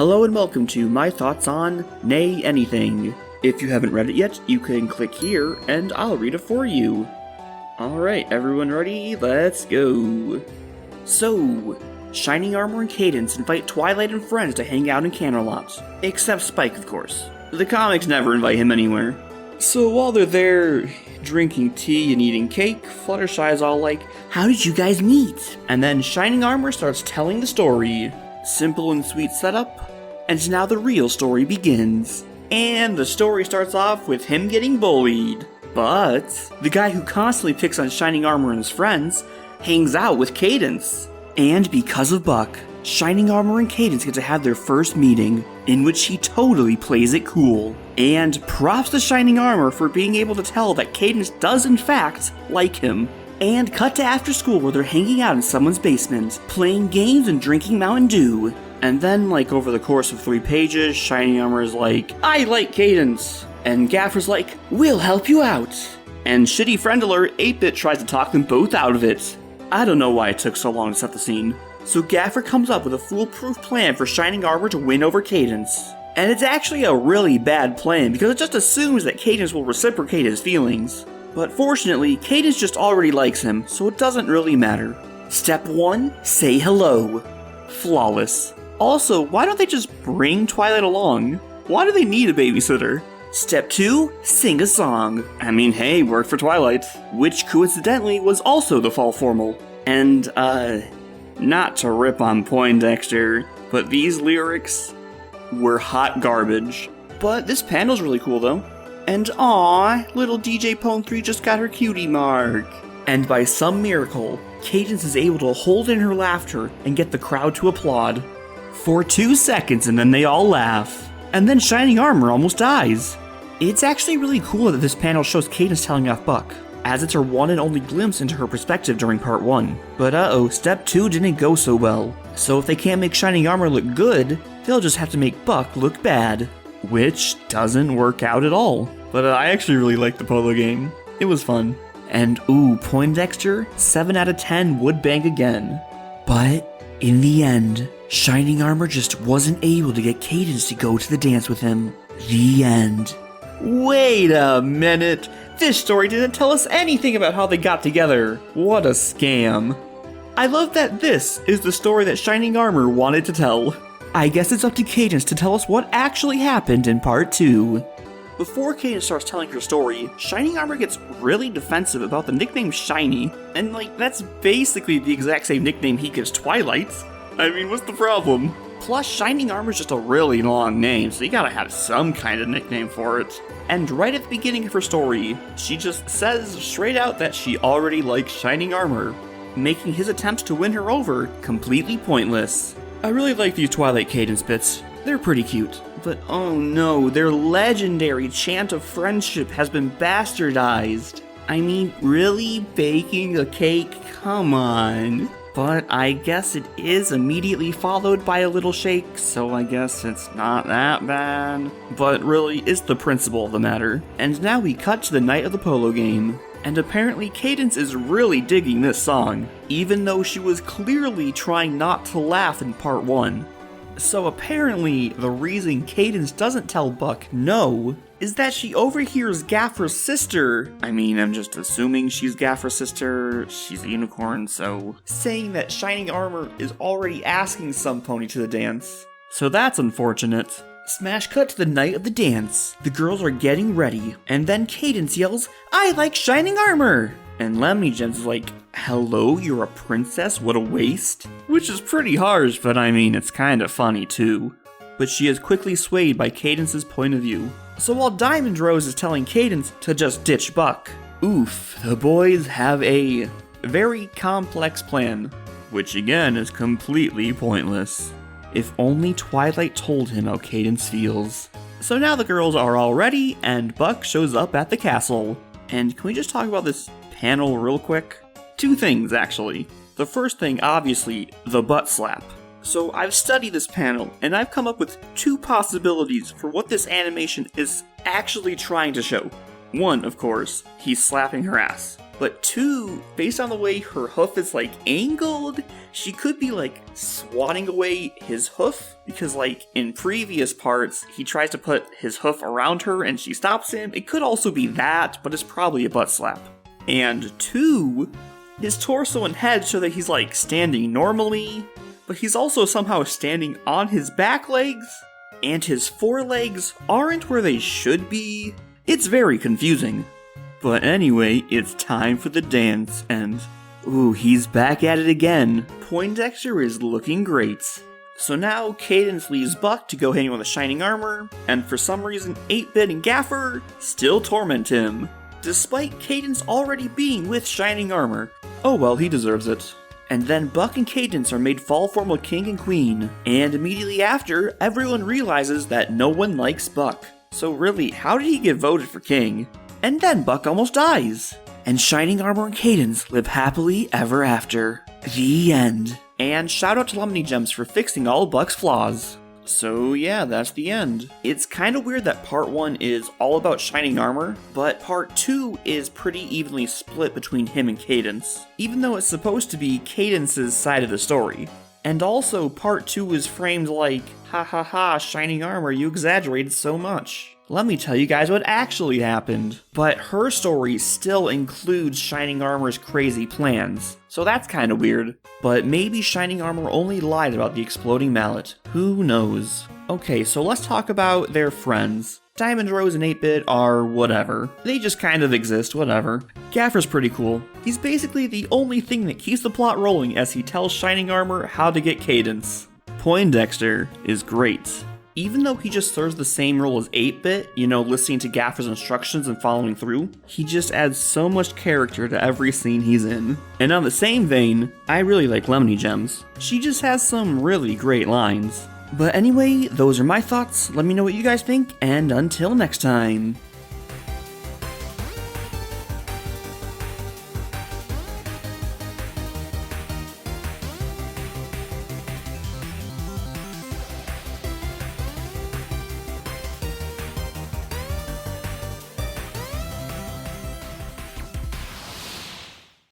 Hello and welcome to my thoughts on Neigh Anything. If you haven't read it yet, you can click here and I'll read it for you. Alright, everyone ready? Let's go. So, Shining Armor and Cadence invite Twilight and friends to hang out in Canterlot. Except Spike, of course. The comics never invite him anywhere. So while they're there drinking tea and eating cake, Fluttershy's all like, "How did you guys meet?" And then Shining Armor starts telling the story. Simple and sweet setup, and now the real story begins. And the story starts off with him getting bullied. But the guy who constantly picks on Shining Armor and his friends hangs out with Cadence. And because of Buck, Shining Armor and Cadence get to have their first meeting, in which he totally plays it cool. And props to Shining Armor for being able to tell that Cadence does in fact like him. And cut to after school where they're hanging out in someone's basement, playing games and drinking Mountain Dew. And then, over the course of 3 pages, Shining Armor is like, "I like Cadence." And Gaffer's like, "We'll help you out." And shitty friend alert, 8-Bit tries to talk them both out of it. I don't know why it took so long to set the scene. So Gaffer comes up with a foolproof plan for Shining Armor to win over Cadence. And it's actually a really bad plan because it just assumes that Cadence will reciprocate his feelings. But fortunately, Cadence just already likes him, so it doesn't really matter. Step 1, say hello. Flawless. Also, why don't they just bring Twilight along? Why do they need a babysitter? Step 2, sing a song. I mean, hey, worked for Twilight. Which coincidentally was also the fall formal. And, not to rip on Poindexter, but these lyrics were hot garbage. But this panel's really cool though. And aww, little DJ Pone 3 just got her cutie mark. And by some miracle, Cadence is able to hold in her laughter and get the crowd to applaud. For 2 seconds and then they all laugh. And then Shining Armor almost dies. It's actually really cool that this panel shows Cadence telling off Buck, as it's her one and only glimpse into her perspective during part 1. But step 2 didn't go so well. So if they can't make Shining Armor look good, they'll just have to make Buck look bad. Which doesn't work out at all. But I actually really liked the polo game. It was fun. And Poindexter, 7 out of 10 would bang again. But in the end, Shining Armor just wasn't able to get Cadence to go to the dance with him. The end. Wait a minute. This story didn't tell us anything about how they got together. What a scam. I love that this is the story that Shining Armor wanted to tell. I guess it's up to Cadence to tell us what actually happened in part 2. Before Cadence starts telling her story, Shining Armor gets really defensive about the nickname Shiny, and that's basically the exact same nickname he gives Twilight. I mean, what's the problem? Plus, Shining Armor's just a really long name, so you gotta have some kind of nickname for it. And right at the beginning of her story, she just says straight out that she already likes Shining Armor, making his attempts to win her over completely pointless. I really like these Twilight Cadence bits. They're pretty cute. But oh no, their legendary chant of friendship has been bastardized. I mean, really? Baking a cake? Come on. But I guess it is immediately followed by a little shake, so I guess it's not that bad. But really, it's the principle of the matter. And now we cut to the night of the polo game. And apparently Cadence is really digging this song, even though she was clearly trying not to laugh in part 1. So apparently, the reason Cadence doesn't tell Buck no is that she overhears Gaffer's sister, I'm just assuming she's Gaffer's sister, she's a unicorn, so saying that Shining Armor is already asking some pony to the dance. So that's unfortunate. Smash cut to the night of the dance. The girls are getting ready, and then Cadence yells, "I like Shining Armor!" And Lemmy Gems is like, "Hello, you're a princess, what a waste?" Which is pretty harsh, but it's kinda funny too. But she is quickly swayed by Cadence's point of view. So while Diamond Rose is telling Cadence to just ditch Buck, the boys have a very complex plan, which again is completely pointless. If only Twilight told him how Cadence feels. So now the girls are all ready, and Buck shows up at the castle. And can we just talk about this panel real quick? 2 things, actually. The first thing, obviously, the butt slap. So I've studied this panel, and I've come up with 2 possibilities for what this animation is actually trying to show. One, of course, he's slapping her ass. But 2, based on the way her hoof is like angled, she could be like swatting away his hoof, because like in previous parts, he tries to put his hoof around her and she stops him. It could also be that, but it's probably a butt slap. And 2, his torso and head show that he's like standing normally, but he's also somehow standing on his back legs, and his forelegs aren't where they should be. It's very confusing. But anyway, it's time for the dance, and ooh, he's back at it again. Poindexter is looking great. So now Cadence leaves Buck to go hang with the shining armor, and for some reason 8-Bit and Gaffer still torment him, despite Cadence already being with shining armor. Oh well, he deserves it. And then Buck and Cadence are made fall formal king and queen, and immediately after, everyone realizes that no one likes Buck. So really, how did he get voted for king? And then Buck almost dies. And Shining Armor and Cadence live happily ever after. The end. And shout out to Lemony Gems for fixing all of Buck's flaws. So yeah, that's the end. It's kind of weird that part 1 is all about Shining Armor, but part 2 is pretty evenly split between him and Cadence, even though it's supposed to be Cadence's side of the story. And also, part 2 is framed like, ha ha ha, Shining Armor, you exaggerated so much. Let me tell you guys what actually happened. But her story still includes Shining Armor's crazy plans, so that's kinda weird. But maybe Shining Armor only lied about the exploding mallet. Who knows? Okay, so let's talk about their friends. Diamond Rose and 8-Bit are whatever. They just kind of exist, whatever. Gaffer's pretty cool. He's basically the only thing that keeps the plot rolling as he tells Shining Armor how to get Cadence. Poindexter is great. Even though he just serves the same role as 8-Bit, you know, listening to Gaffer's instructions and following through, he just adds so much character to every scene he's in. And on the same vein, I really like Lemony Gems. She just has some really great lines. But anyway, those are my thoughts. Let me know what you guys think, and until next time.